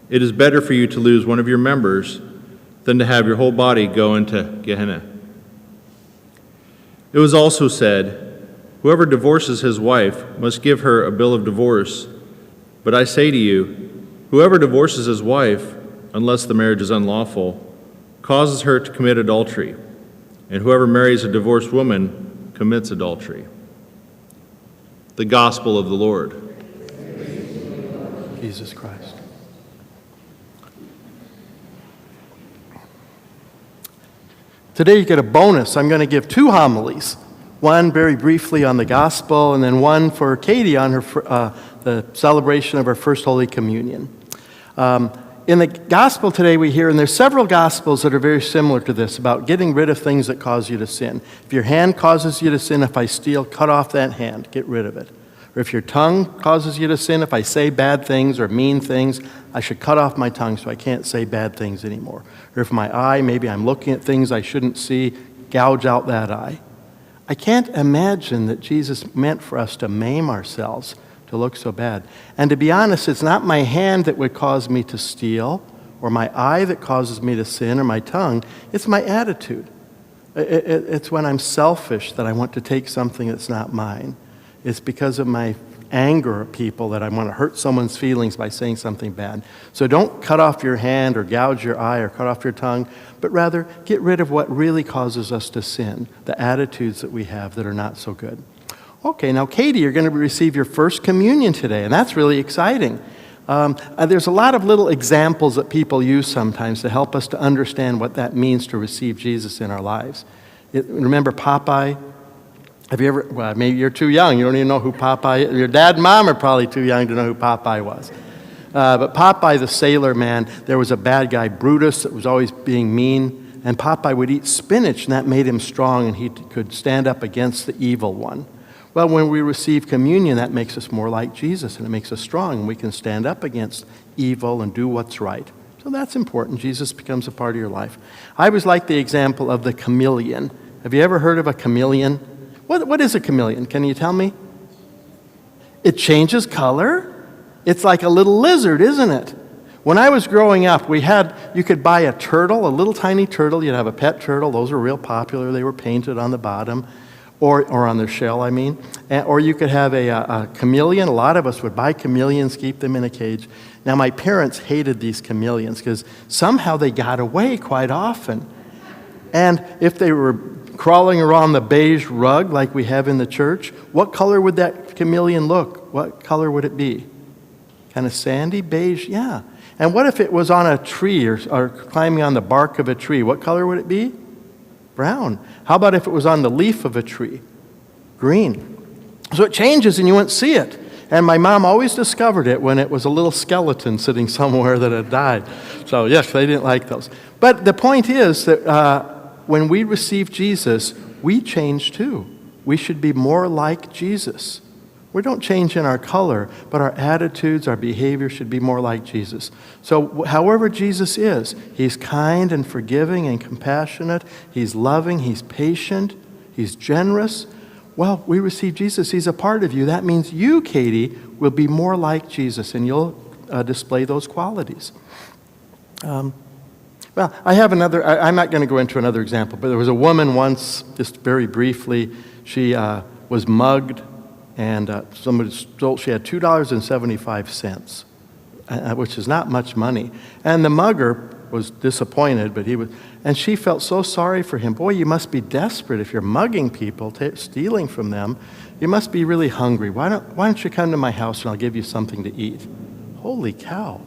It is better for you to lose one of your members than to have your whole body go into Gehenna. It was also said, whoever divorces his wife must give her a bill of divorce. But I say to you, whoever divorces his wife, unless the marriage is unlawful, causes her to commit adultery, and whoever marries a divorced woman commits adultery. The Gospel of the Lord. Jesus Christ. Today you get a bonus. I'm going to give 2 homilies. One very briefly on the gospel, and then one for Katie on her the celebration of her first Holy Communion. In the gospel today we hear, and there's several gospels that are very similar to this, about getting rid of things that cause you to sin. If your hand causes you to sin, if I steal, cut off that hand, get rid of it. Or if your tongue causes you to sin, if I say bad things or mean things, I should cut off my tongue so I can't say bad things anymore. Or if my eye, maybe I'm looking at things I shouldn't see, gouge out that eye. I can't imagine that Jesus meant for us to maim ourselves to look so bad. And to be honest, it's not my hand that would cause me to steal, or my eye that causes me to sin, or my tongue. It's my attitude. It's when I'm selfish that I want to take something that's not mine. It's because of my anger at people that I want to hurt someone's feelings by saying something bad. So don't cut off your hand or gouge your eye or cut off your tongue, but rather get rid of what really causes us to sin, the attitudes that we have that are not so good. Okay, now Katie, you're going to receive your first communion today, and that's really exciting. There's a lot of little examples that people use sometimes to help us to understand what that means to receive Jesus in our lives. Remember Popeye? Have you ever, well, maybe you're too young. You don't even know who Popeye is. Your dad and mom are probably too young to know who Popeye was. But Popeye the sailor man, there was a bad guy, Brutus, that was always being mean. And Popeye would eat spinach, and that made him strong, and he could stand up against the evil one. Well, when we receive communion, that makes us more like Jesus, and it makes us strong, and we can stand up against evil and do what's right. So that's important. Jesus becomes a part of your life. I always like the example of the chameleon. Have you ever heard of a chameleon? What is a chameleon? Can you tell me? It changes color. It's like a little lizard, isn't it? When I was growing up, you could buy a turtle, a little tiny turtle. You'd have a pet turtle. Those were real popular. They were painted on the bottom, or on their shell, I mean. Or you could have a chameleon. A lot of us would buy chameleons, keep them in a cage. Now, my parents hated these chameleons because somehow they got away quite often. And if they were crawling around the beige rug like we have in the church, what color would that chameleon look? What color would it be? Kind of sandy, beige? Yeah. And what if it was on a tree or climbing on the bark of a tree? What color would it be? Brown. How about if it was on the leaf of a tree? Green. So it changes and you wouldn't see it. And my mom always discovered it when it was a little skeleton sitting somewhere that had died. So yes, they didn't like those. But the point is that when we receive Jesus, we change too. We should be more like Jesus. We don't change in our color, but our attitudes, our behavior should be more like Jesus. So however Jesus is, he's kind and forgiving and compassionate. He's loving, he's patient, he's generous. Well, we receive Jesus, he's a part of you. That means you, Katie, will be more like Jesus, and you'll display those qualities. Well, I have another, I'm not going to go into another example, but there was a woman once, just very briefly, she was mugged, and somebody stole, she had $2.75, which is not much money. And the mugger was disappointed, but and she felt so sorry for him. Boy, you must be desperate if you're mugging people, stealing from them. You must be really hungry. Why don't you come to my house and I'll give you something to eat? Holy cow.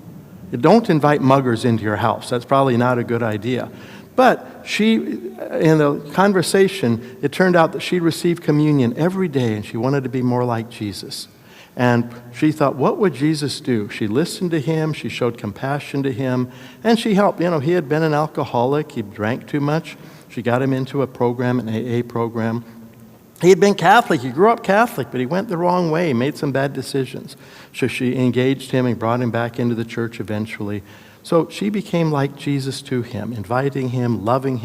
Don't invite muggers into your house. That's probably not a good idea. But in the conversation, it turned out that she received communion every day, and she wanted to be more like Jesus. And she thought, what would Jesus do? She listened to him, she showed compassion to him, and she helped. He had been an alcoholic, he drank too much. She got him into a program, an AA program. He had been Catholic, he grew up Catholic, but he went the wrong way, made some bad decisions. So she engaged him and brought him back into the church eventually. So she became like Jesus to him, inviting him, loving him.